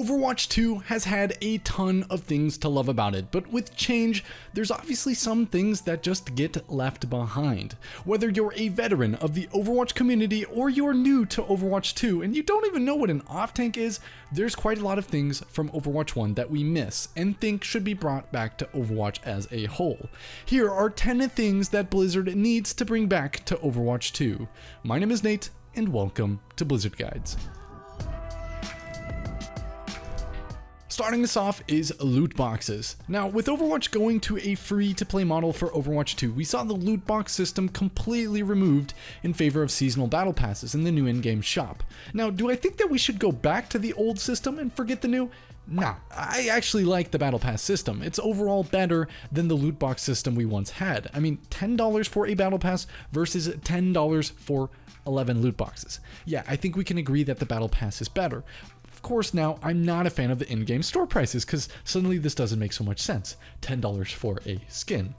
Overwatch 2 has had a ton of things to love about it, but with change, there's obviously some things that just get left behind. Whether you're a veteran of the Overwatch community or you're new to Overwatch 2 and you don't even know what an off-tank is, there's quite a lot of things from Overwatch 1 that we miss and think should be brought back to Overwatch as a whole. Here are 10 things that Blizzard needs to bring back to Overwatch 2. My name is Nate, and welcome to Blizzard Guides. Starting us off is loot boxes. Now, with Overwatch going to a free-to-play model for Overwatch 2, we saw the loot box system completely removed in favor of seasonal battle passes in the new in-game shop. Now, do I think that we should go back to the old system and forget the new? Nah, I actually like the battle pass system. It's overall better than the loot box system we once had. I mean, $10 for a battle pass versus $10 for 11 loot boxes. Yeah, I think we can agree that the battle pass is better. Of course, now, I'm not a fan of the in-game store prices because suddenly this doesn't make so much sense. $10 for a skin.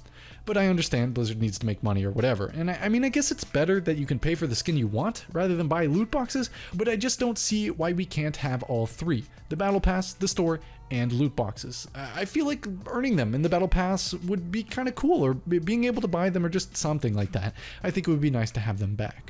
But I understand Blizzard needs to make money or whatever, and I mean, I guess it's better that you can pay for the skin you want rather than buy loot boxes, but I just don't see why we can't have all three. The Battle Pass, the store, and loot boxes. I feel like earning them in the Battle Pass would be kind of cool, or being able to buy them or just something like that. I think it would be nice to have them back.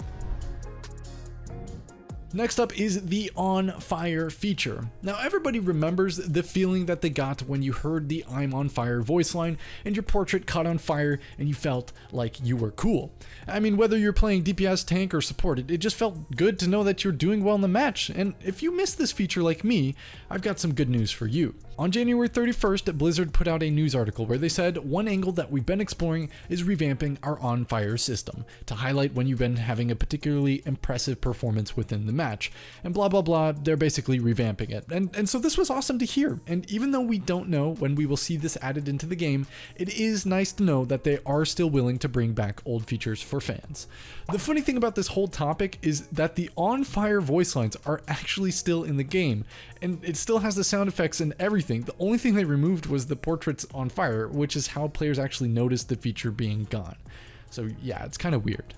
Next up is the On Fire feature. Now, everybody remembers the feeling that they got when you heard the I'm on fire voice line and your portrait caught on fire and you felt like you were cool. I mean, whether you're playing DPS, tank, or support, it just felt good to know that you're doing well in the match. And if you missed this feature like me, I've got some good news for you. On January 31st, Blizzard put out a news article where they said one angle that we've been exploring is revamping our On Fire system to highlight when you've been having a particularly impressive performance within the match. And blah blah blah, they're basically revamping it. And so this was awesome to hear. And even though we don't know when we will see this added into the game, it is nice to know that they are still willing to bring back old features for fans. The funny thing about this whole topic is that the On Fire voice lines are actually still in the game, and it still has the sound effects and everything. The only thing they removed was the portraits on fire, which is how players actually noticed the feature being gone. So yeah, it's kind of weird.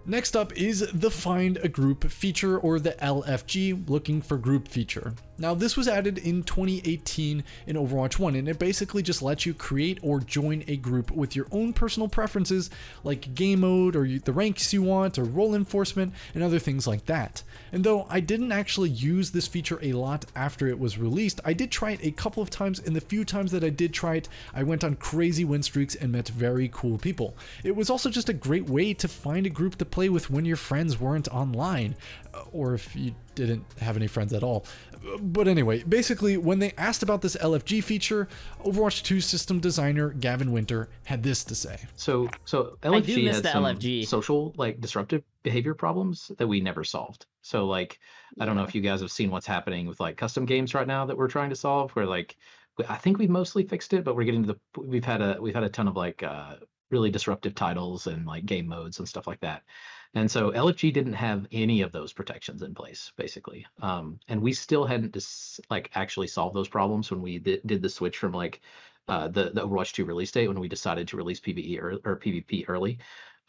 Next up is the Find a Group feature, or the LFG, looking for group feature. Now, this was added in 2018 in Overwatch 1, and it basically just lets you create or join a group with your own personal preferences, like game mode, or the ranks you want, or role enforcement, and other things like that. And though I didn't actually use this feature a lot after it was released, I did try it a couple of times, and the few times that I did try it, I went on crazy win streaks and met very cool people. It was also just a great way to find a group to play with when your friends weren't online, or if you didn't have any friends at all. But anyway, basically, when they asked about this LFG feature, Overwatch 2 system designer Gavin Winter had this to say. So LFG has some social, disruptive behavior problems that we never solved. So I don't know if you guys have seen what's happening with custom games right now that we're trying to solve, where I think we've mostly fixed it, but we're getting to we've had a ton of really disruptive titles and game modes and stuff like that. And so LFG didn't have any of those protections in place, basically. And we still hadn't actually solved those problems when we did the switch from the Overwatch 2 release date, when we decided to release PvE or PvP early.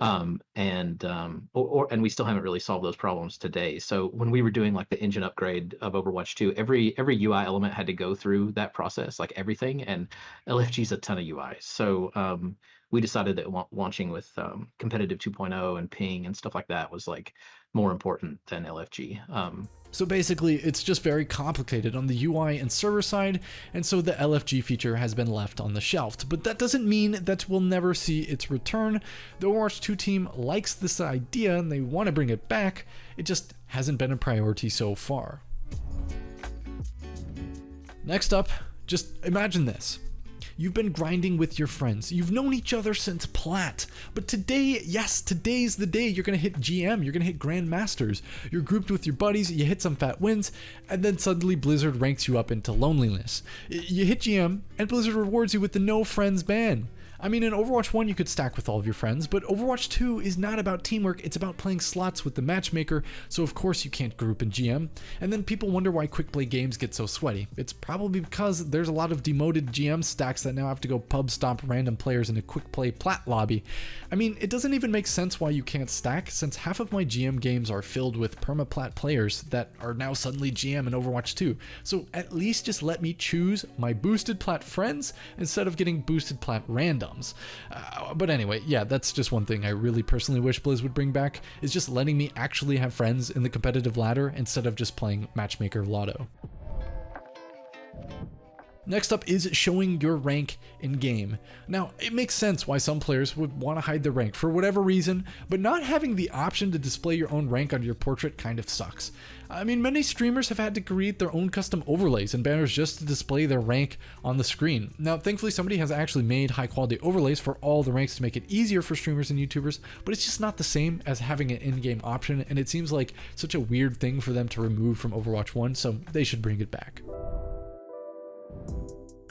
And we still haven't really solved those problems today. So when we were doing the engine upgrade of Overwatch 2, every UI element had to go through that process, everything, and LFG's a ton of UI. So we decided that launching with competitive 2.0 and ping and stuff like that was more important than LFG. So basically, it's just very complicated on the UI and server side, and so the LFG feature has been left on the shelf. But that doesn't mean that we'll never see its return. The Overwatch 2 team likes this idea and they want to bring it back. It just hasn't been a priority so far. Next up, just imagine this. You've been grinding with your friends. You've known each other since Plat. But today, yes, today's the day you're going to hit GM. You're going to hit Grandmasters. You're grouped with your buddies. You hit some fat wins. And then suddenly Blizzard ranks you up into loneliness. You hit GM and Blizzard rewards you with the no friends ban. I mean, in Overwatch 1 you could stack with all of your friends, but Overwatch 2 is not about teamwork, it's about playing slots with the matchmaker, so of course you can't group and GM. And then people wonder why quick play games get so sweaty. It's probably because there's a lot of demoted GM stacks that now have to go pub stomp random players in a quick play plat lobby. I mean, it doesn't even make sense why you can't stack, since half of my GM games are filled with perma-plat players that are now suddenly GM in Overwatch 2. So at least just let me choose my boosted plat friends instead of getting boosted plat random. But anyway, yeah, that's just one thing I really personally wish Blizz would bring back, is just letting me actually have friends in the competitive ladder instead of just playing matchmaker lotto. Next up is showing your rank in game. Now, it makes sense why some players would want to hide their rank for whatever reason, but not having the option to display your own rank on your portrait kind of sucks. I mean, many streamers have had to create their own custom overlays and banners just to display their rank on the screen. Now, thankfully, somebody has actually made high quality overlays for all the ranks to make it easier for streamers and YouTubers, but it's just not the same as having an in-game option, and it seems like such a weird thing for them to remove from Overwatch 1, so they should bring it back.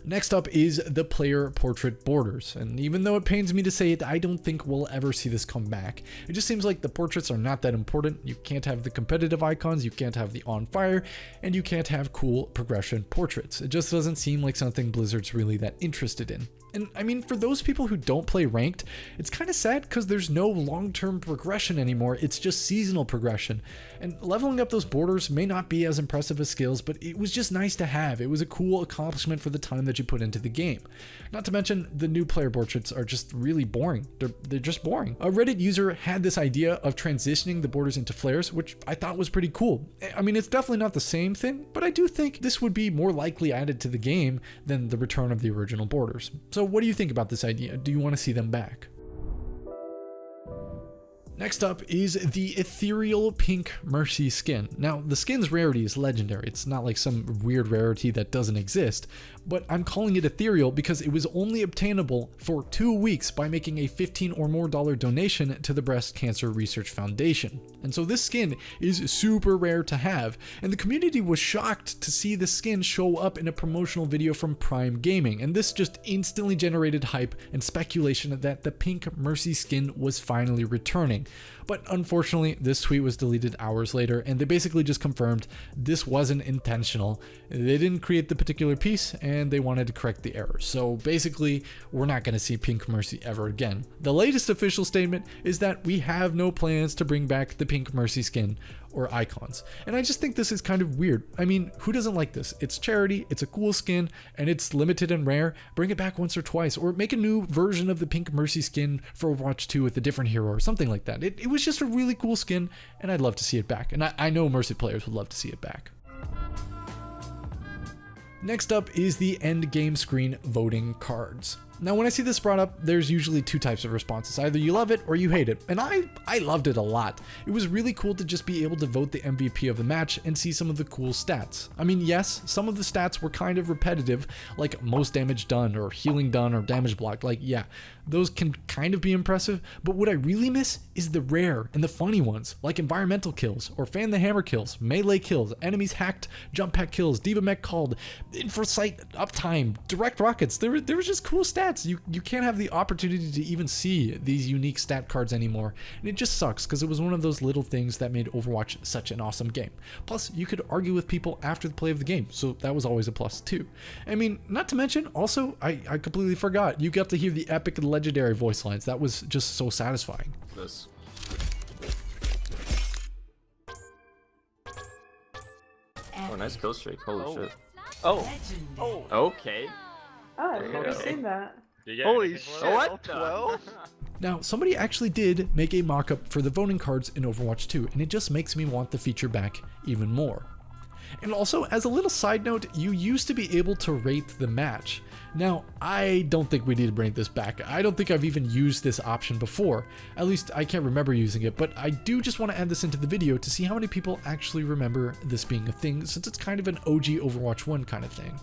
Next up is the player portrait borders, and even though it pains me to say it, I don't think we'll ever see this come back. It just seems like the portraits are not that important. You can't have the competitive icons, you can't have the on fire, and you can't have cool progression portraits. It just doesn't seem like something Blizzard's really that interested in. And I mean, for those people who don't play ranked, it's kind of sad because there's no long-term progression anymore, it's just seasonal progression. And leveling up those borders may not be as impressive as skills, but it was just nice to have. It was a cool accomplishment for the time that you put into the game. Not to mention, the new player portraits are just really boring. They're just boring. A Reddit user had this idea of transitioning the borders into flares, which I thought was pretty cool. I mean, it's definitely not the same thing, but I do think this would be more likely added to the game than the return of the original borders. So what do you think about this idea? Do you want to see them back? Next up is the ethereal pink Mercy skin. Now, the skin's rarity is legendary. It's not like some weird rarity that doesn't exist, but I'm calling it ethereal because it was only obtainable for 2 weeks by making a $15 or more donation to the Breast Cancer Research Foundation. And so this skin is super rare to have, and the community was shocked to see the skin show up in a promotional video from Prime Gaming, and this just instantly generated hype and speculation that the pink Mercy skin was finally returning. But unfortunately, this tweet was deleted hours later, and they basically just confirmed this wasn't intentional. They didn't create the particular piece, and they wanted to correct the error. So basically, we're not going to see Pink Mercy ever again. The latest official statement is that we have no plans to bring back the Pink Mercy skin or icons. And I just think this is kind of weird. I mean, who doesn't like this? It's charity, it's a cool skin, and it's limited and rare. Bring it back once or twice, or make a new version of the Pink Mercy skin for Overwatch 2 with a different hero or something like that. It was just a really cool skin, and I'd love to see it back. And I know Mercy players would love to see it back. Next up is the end game screen voting cards. Now, when I see this brought up, there's usually two types of responses. Either you love it or you hate it, and I loved it a lot. It was really cool to just be able to vote the MVP of the match and see some of the cool stats. I mean, yes, some of the stats were kind of repetitive, like most damage done or healing done or damage blocked. Like, yeah, those can kind of be impressive, but what I really miss is the rare and the funny ones, like environmental kills or fan the hammer kills, melee kills, enemies hacked, jump pack kills, diva mech called, infosight uptime, direct rockets. There was just cool stats. You can't have the opportunity to even see these unique stat cards anymore, and it just sucks because it was one of those little things that made Overwatch such an awesome game. Plus, you could argue with people after the play of the game, so that was always a plus too. I mean, not to mention, also, I completely forgot, you got to hear the epic and legendary voice lines. That was just so satisfying. This. Oh, nice kill streak. Holy shit. Oh. Okay. Oh, I've never seen that. Holy shit. What? 12? Now, somebody actually did make a mock-up for the voting cards in Overwatch 2, and it just makes me want the feature back even more. And also, as a little side note, you used to be able to rate the match. Now, I don't think we need to bring this back. I don't think I've even used this option before. At least I can't remember using it, but I do just want to add this into the video to see how many people actually remember this being a thing, since it's kind of an OG Overwatch 1 kind of thing.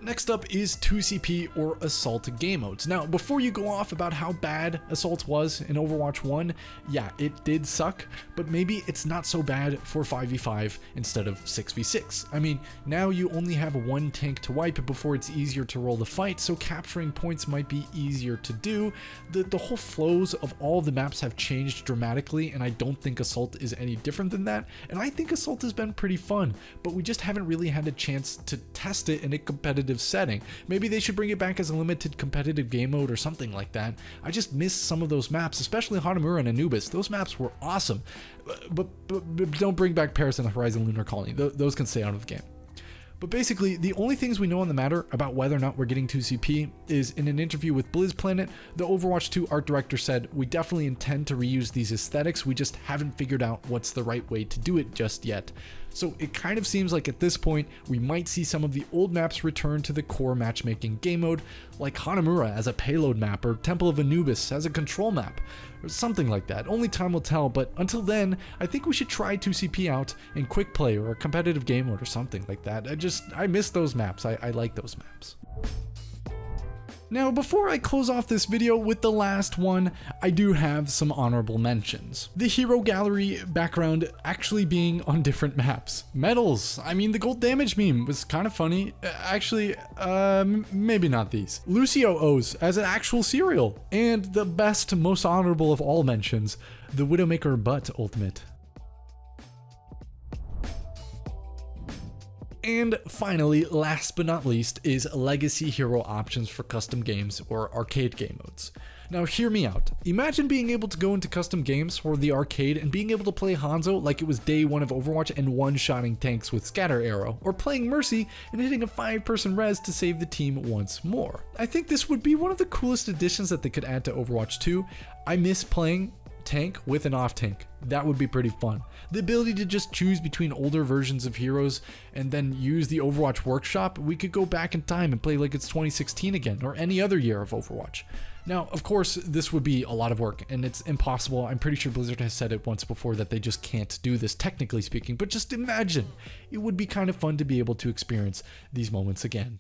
Next up is 2CP or Assault game modes. Now, before you go off about how bad Assault was in Overwatch 1, yeah, it did suck, but maybe it's not so bad for 5v5 instead of 6v6. I mean, now you only have one tank to wipe before it's easier to roll the fight, so capturing points might be easier to do. The whole flows of all of the maps have changed dramatically, and I don't think Assault is any different than that, and I think Assault has been pretty fun, but we just haven't really had a chance to test it in a competitive setting. Maybe they should bring it back as a limited competitive game mode or something like that. I just miss some of those maps, especially Hanamura and Anubis. Those maps were awesome, but don't bring back Paris and the Horizon Lunar Colony. Those can stay out of the game. But basically, the only things we know on the matter about whether or not we're getting 2CP is in an interview with BlizzPlanet, the Overwatch 2 art director said, "We definitely intend to reuse these aesthetics, we just haven't figured out what's the right way to do it just yet." So it kind of seems like at this point, we might see some of the old maps return to the core matchmaking game mode, like Hanamura as a payload map or Temple of Anubis as a control map, or something like that. Only time will tell, but until then, I think we should try 2CP out in quick play or a competitive game mode or something like that. I miss those maps. I like those maps. Now, before I close off this video with the last one, I do have some honorable mentions. The hero gallery background actually being on different maps. Medals, I mean the gold damage meme was kind of funny. Actually, maybe not these. Lucio O's as an actual cereal. And the best, most honorable of all mentions, the Widowmaker Butt ultimate. And finally, last but not least, is legacy hero options for custom games or arcade game modes. Now hear me out. Imagine being able to go into custom games or the arcade and being able to play Hanzo like it was day one of Overwatch and one-shotting tanks with Scatter Arrow, or playing Mercy and hitting a 5-person res to save the team once more. I think this would be one of the coolest additions that they could add to Overwatch 2. I miss playing tank with an off tank. That would be pretty fun. The ability to just choose between older versions of heroes and then use the Overwatch workshop, we could go back in time and play like it's 2016 again, or any other year of Overwatch. Now, of course, this would be a lot of work and it's impossible. I'm pretty sure Blizzard has said it once before that they just can't do this technically speaking, but just imagine. It would be kind of fun to be able to experience these moments again.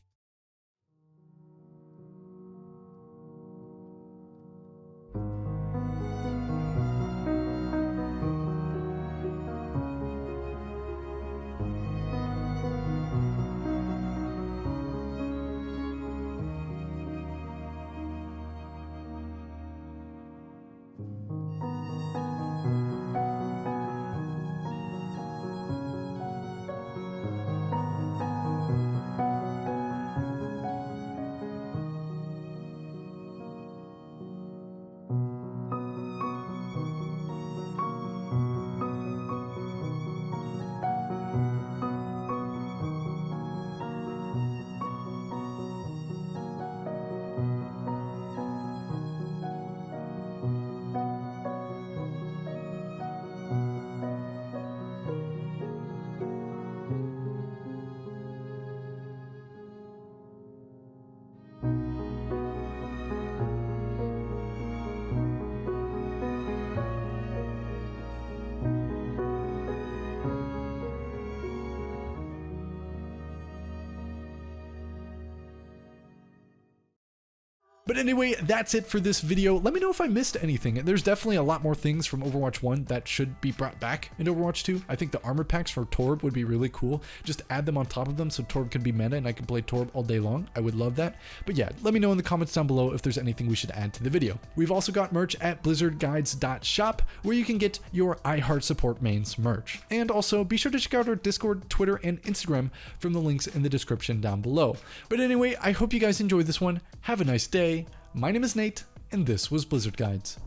But anyway, that's it for this video. Let me know if I missed anything. There's definitely a lot more things from Overwatch 1 that should be brought back in Overwatch 2. I think the armor packs for Torb would be really cool. Just add them on top of them so Torb can be meta and I can play Torb all day long. I would love that. But yeah, let me know in the comments down below if there's anything we should add to the video. We've also got merch at blizzardguides.shop where you can get your iHeart Support Mains merch. And also be sure to check out our Discord, Twitter, and Instagram from the links in the description down below. But anyway, I hope you guys enjoyed this one. Have a nice day. My name is Nate, and this was Blizzard Guides.